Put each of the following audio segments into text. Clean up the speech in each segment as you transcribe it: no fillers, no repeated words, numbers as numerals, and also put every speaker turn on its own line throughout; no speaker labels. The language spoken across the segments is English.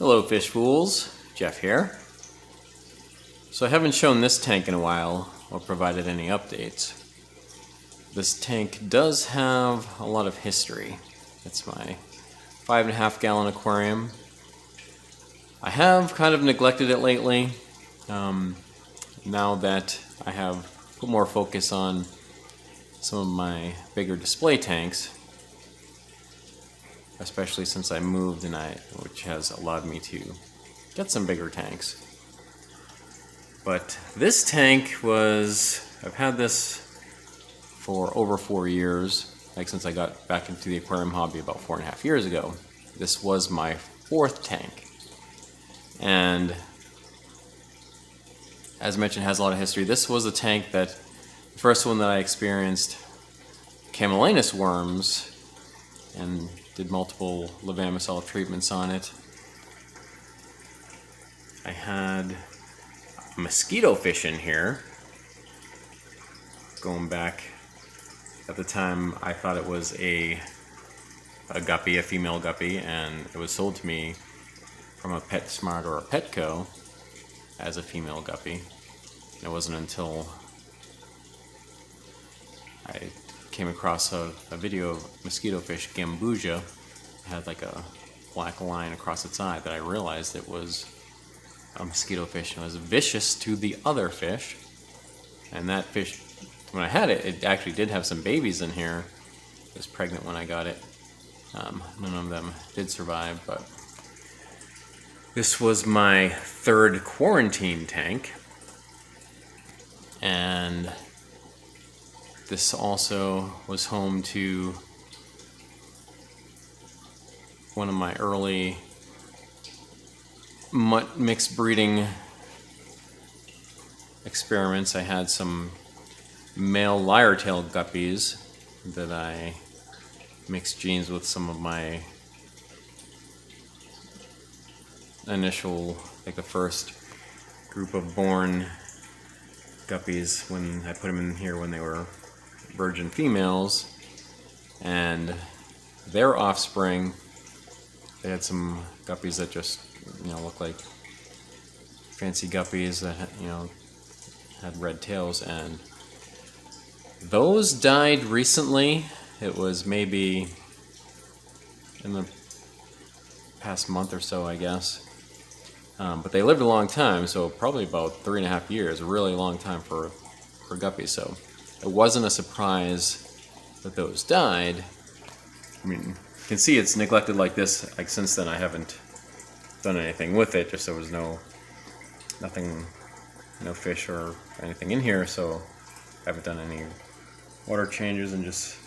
Hello fish fools, Jeff here. So I haven't shown this tank in a while or provided any updates. This tank does have a lot of history. It's my 5.5 gallon aquarium. I have kind of neglected it lately. Now that I have put more focus on some of my bigger display tanks, especially since I moved, which has allowed me to get some bigger tanks. But this tank I've had this for over 4 years, like since I got back into the aquarium hobby about 4.5 years ago. This was my 4th tank. And as mentioned, has a lot of history. This was a tank the first one that I experienced camellinus worms and did multiple levamisole treatments on it. I had a mosquito fish in here. Going back, at the time I thought it was a guppy, a female guppy, and it was sold to me from a PetSmart or a Petco as a female guppy. And it wasn't until I came across a video of mosquito fish gambusia. It had like a black line across its eye that I realized it was a mosquito fish and was vicious to the other fish. And that fish, when I had it, it actually did have some babies in here. It was pregnant when I got it. None of them did survive, but this was my 3rd quarantine tank. And this also was home to one of my early mutt mixed breeding experiments. I had some male lyre-tailed guppies that I mixed genes with some of my initial, like the first group of born guppies when I put them in here when they were virgin females, and their offspring, they had some guppies that just, looked like fancy guppies that had red tails, and those died recently. It was maybe in the past month or so, I guess. But they lived a long time, so probably about 3.5 years, a really long time for guppies. So it wasn't a surprise that those died. I mean, you can see it's neglected like this. Like since then, I haven't done anything with it. Just there was no fish or anything in here, so I haven't done any water changes and just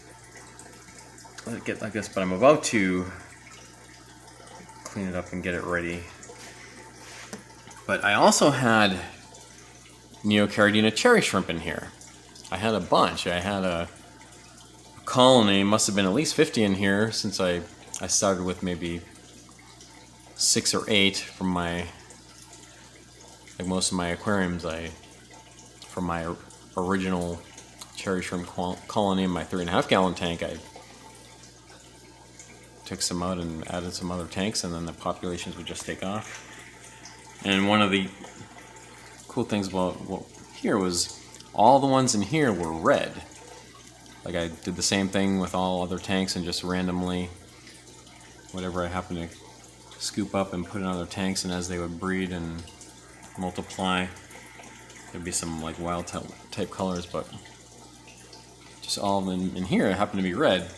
let it get like this. But I'm about to clean it up and get it ready. But I also had neocaridina cherry shrimp in here. I had a bunch. I had a colony, must have been at least 50 in here, since I started with maybe 6 or 8 from most of my aquariums. From my original cherry shrimp colony in my 3.5 gallon tank, I took some out and added some other tanks, and then the populations would just take off. And one of the cool things about here was all the ones in here were red. Like I did the same thing with all other tanks, and just randomly, whatever I happened to scoop up and put in other tanks, and as they would breed and multiply, there'd be some like wild type colors, but just all of them in here happened to be red.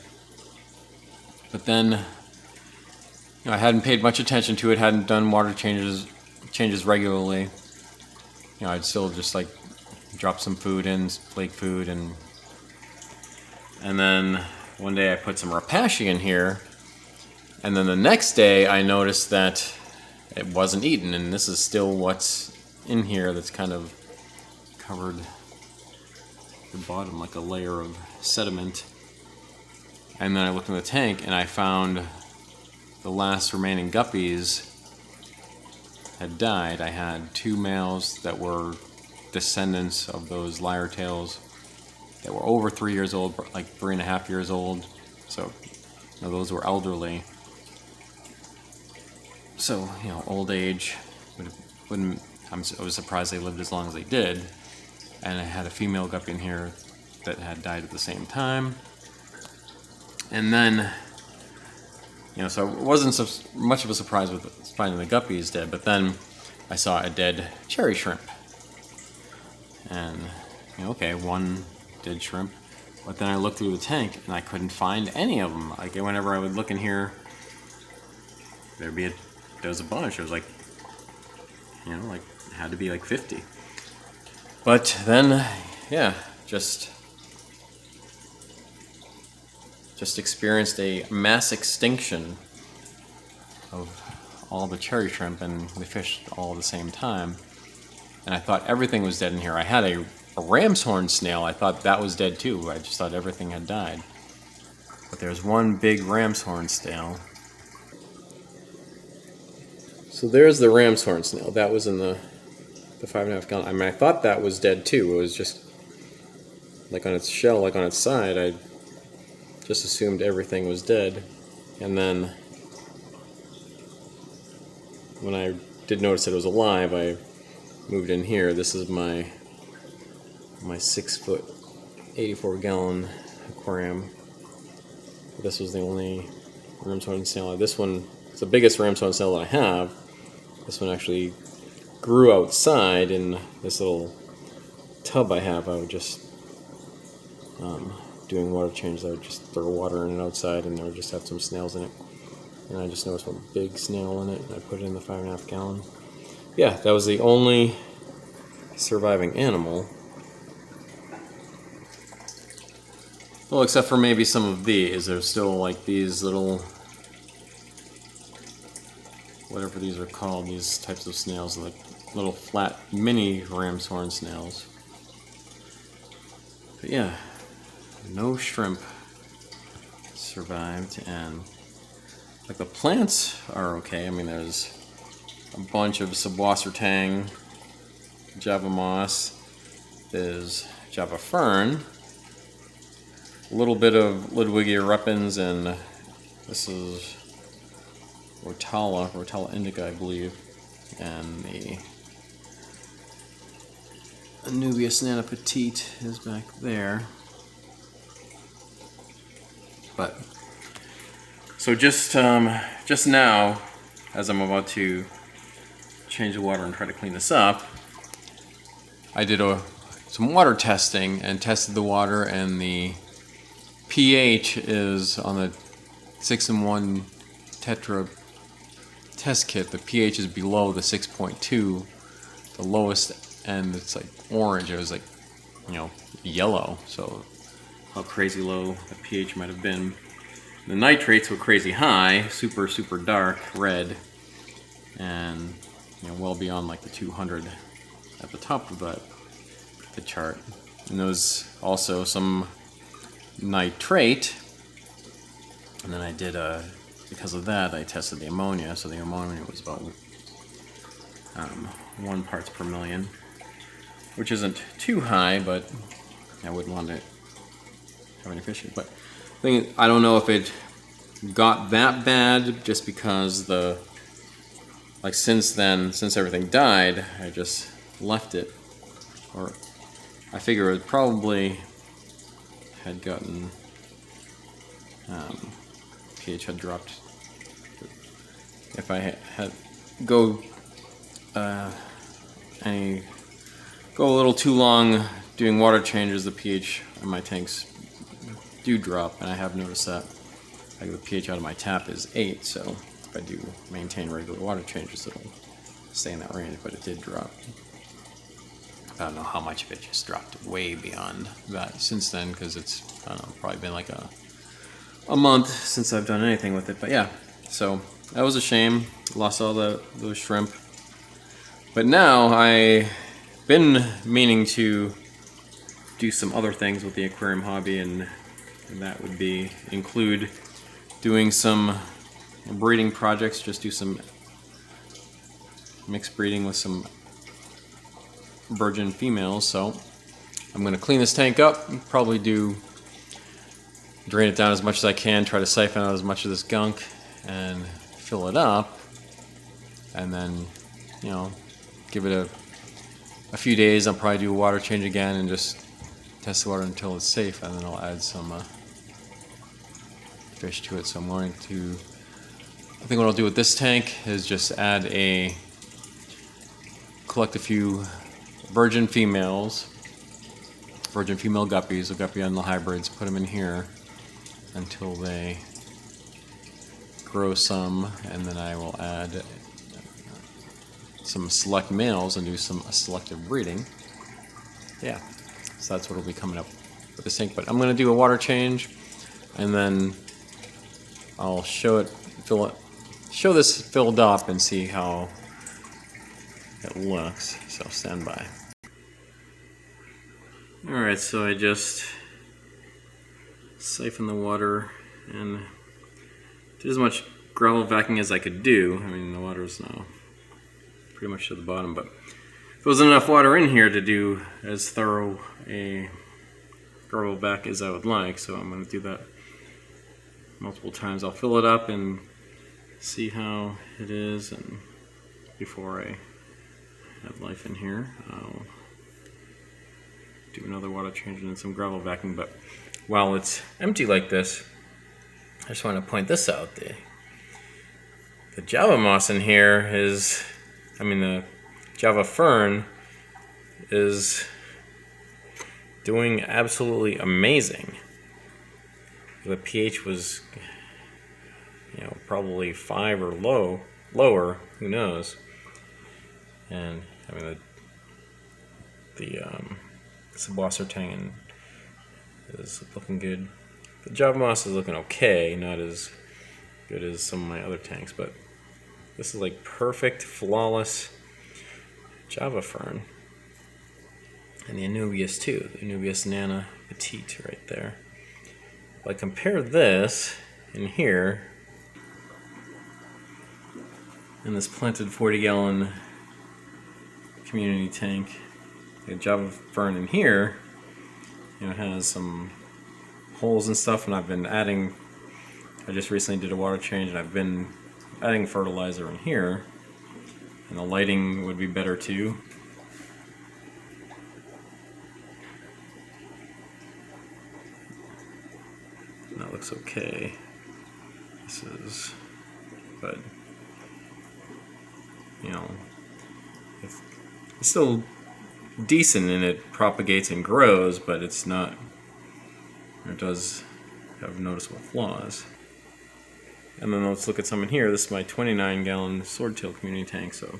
But then I hadn't paid much attention to it, hadn't done water changes regularly. I'd still just like drop some food in, flake food, and then one day I put some rapashi in here, and then the next day I noticed that it wasn't eaten, and this is still what's in here that's kind of covered the bottom like a layer of sediment. And then I looked in the tank and I found the last remaining guppies had died. I had 2 males that were descendants of those lyre tails that were over 3 years old, like 3.5 years old. So those were elderly. So, you know, old age wouldn't. I was surprised they lived as long as they did. And I had a female guppy in here that had died at the same time. And then, you know, so it wasn't so much of a surprise with finding the guppies dead, but then I saw a dead cherry shrimp. And, you know, okay, one dead shrimp. But then I looked through the tank and I couldn't find any of them. Like, whenever I would look in here, there was a bunch. It was like, you know, like, it had to be like 50. But then, yeah, just experienced a mass extinction of all the cherry shrimp, and we fished all at the same time. And I thought everything was dead in here. I had a Ramshorn Snail. I thought that was dead too. I just thought everything had died. But there's one big Ramshorn Snail. So there's the Ramshorn Snail. That was in the 5.5 gallon. I mean, I thought that was dead too. It was just like on its shell, like on its side. I just assumed everything was dead. And then when I did notice that it was alive, I moved in here. This is my 6-foot, 84-gallon aquarium. This was the only Ramshorn Snail. This one, it's the biggest Ramshorn Snail that I have. This one actually grew outside in this little tub I have. I would just, doing water changes, I would just throw water in it outside and there would just have some snails in it. And I just noticed one big snail in it and I put it in the 5.5 gallon. Yeah, that was the only surviving animal. Well, except for maybe some of these. There's still like these little, whatever these are called, these types of snails, like little flat mini Ramshorn snails. But yeah, no shrimp survived, and like the plants are okay. I mean, there's a bunch of Swordtail, Java moss, there's Java fern, a little bit of Ludwigia repens, and this is Rotala indica, I believe, and the Anubias nana petite is back there. But so just now, as I'm about to change the water and try to clean this up, I did some water testing and tested the water, and the pH is on the 6-in-1 Tetra test kit. The pH is below the 6.2, the lowest, and it's like orange. It was like, you know, yellow. So how crazy low the pH might have been. The nitrates were crazy high, super dark red, and you know, well beyond like the 200 at the top of the chart. And there was also some nitrate, and then I did because of that I tested the ammonia. So the ammonia was about 1 parts per million, which isn't too high, but I wouldn't want to have any fish. But I don't know if it got that bad, just because since everything died, I just left it, or I figure it probably had gotten pH had dropped. If I had go a little too long doing water changes, the pH in my tanks do drop, and I have noticed that. Like the pH out of my tap is 8, so if I do maintain regular water changes, it'll stay in that range, but it did drop. I don't know how much of it just dropped way beyond that since then, because it's, I don't know, probably been like a month since I've done anything with it. But yeah, so that was a shame. Lost all those shrimp. But now I've been meaning to do some other things with the aquarium hobby, and that would include doing some breeding projects, just do some mixed breeding with some virgin females. So I'm going to clean this tank up, probably drain it down as much as I can, try to siphon out as much of this gunk and fill it up, and then, you know, give it a few days. I'll probably do a water change again and just test the water until it's safe, and then I'll add some fish to it. So I'm going to, I think what I'll do with this tank is just collect a few virgin female guppies, or guppy on the hybrids, put them in here until they grow some, and then I will add some select males and do some selective breeding. Yeah, so that's what will be coming up with the tank. But I'm going to do a water change, and then I'll show this filled up and see how it looks. So stand by. Alright, so I just siphoned the water and did as much gravel vacuuming as I could do. I mean, the water is now pretty much to the bottom, but there wasn't enough water in here to do as thorough a gravel vac as I would like, so I'm going to do that multiple times. I'll fill it up and see how it is, and before I add life in here, I'll do another water change and then some gravel vacuum. But while it's empty like this, I just want to point this out. The Java moss in here is, the Java Fern is doing absolutely amazing. The pH was, probably 5 or lower, who knows. And the Swordtail is looking good. The Java moss is looking okay, not as good as some of my other tanks, but this is like perfect, flawless Java Fern. And the Anubias too, the Anubias Nana Petite right there. If I compare this in here, in this planted 40-gallon community tank, the Java Fern in here, has some holes and stuff, and I've been adding, I just recently did a water change, and I've been adding fertilizer in here, and the lighting would be better too. And that looks okay. This is, but it's still decent, and it propagates and grows, but it's not, it does have noticeable flaws. And then let's look at some in here. This is my 29-gallon Swordtail community tank. So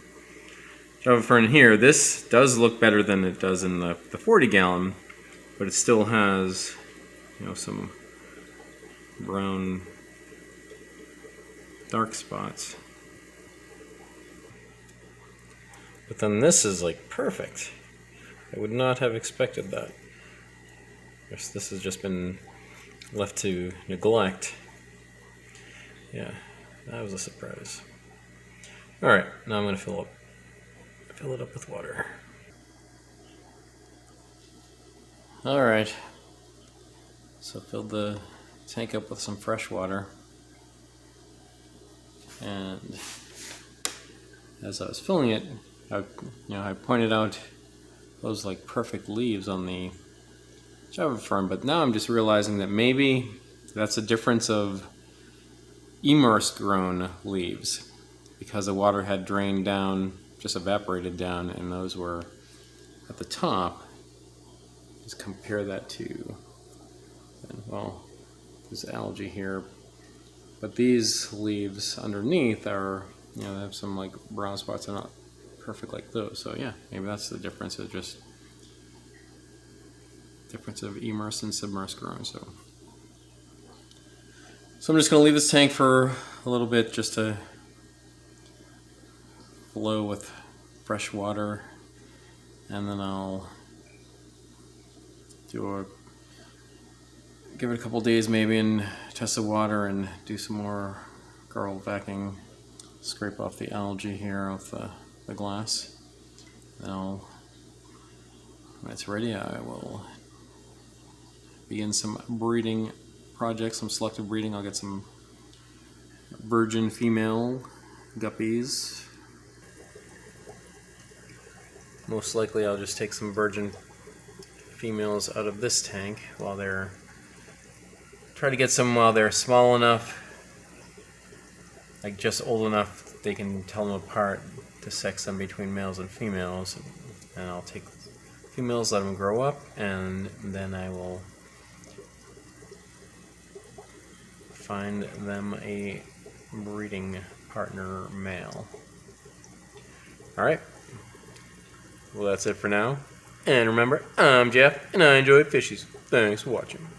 Java Fern in here, this does look better than it does in the 40-gallon, but it still has, some brown dark spots. But then this is like perfect. I would not have expected that. This has just been left to neglect. Yeah, that was a surprise. Alright, now I'm going to fill it up with water. Alright, so filled the tank up with some fresh water. And as I was filling it, I pointed out those like perfect leaves on the Java Fern, but now I'm just realizing that maybe that's a difference of immerse grown leaves, because the water had drained down, just evaporated down, and those were at the top. Just compare that to, well, there's algae here, but these leaves underneath are, they have some like brown spots. They're not perfect like those. So yeah, maybe that's the difference, of just difference of immerse and submerse growing. So I'm just going to leave this tank for a little bit just to flow with fresh water, and then I'll give it a couple days maybe and test the water and do some more gargle vacuuming, scrape off the algae here off the glass. Then when it's ready, I will begin some breeding projects, some selective breeding. I'll get some virgin female guppies most likely I'll just take some virgin females out of this tank while they're... Try to get some while they're small enough, like just old enough they can tell them apart, to sex them between males and females. And I'll take females, let them grow up, and then I will find them a breeding partner male. Alright, well that's it for now. And remember, I'm Jeff, and I enjoy fishies. Thanks for watching.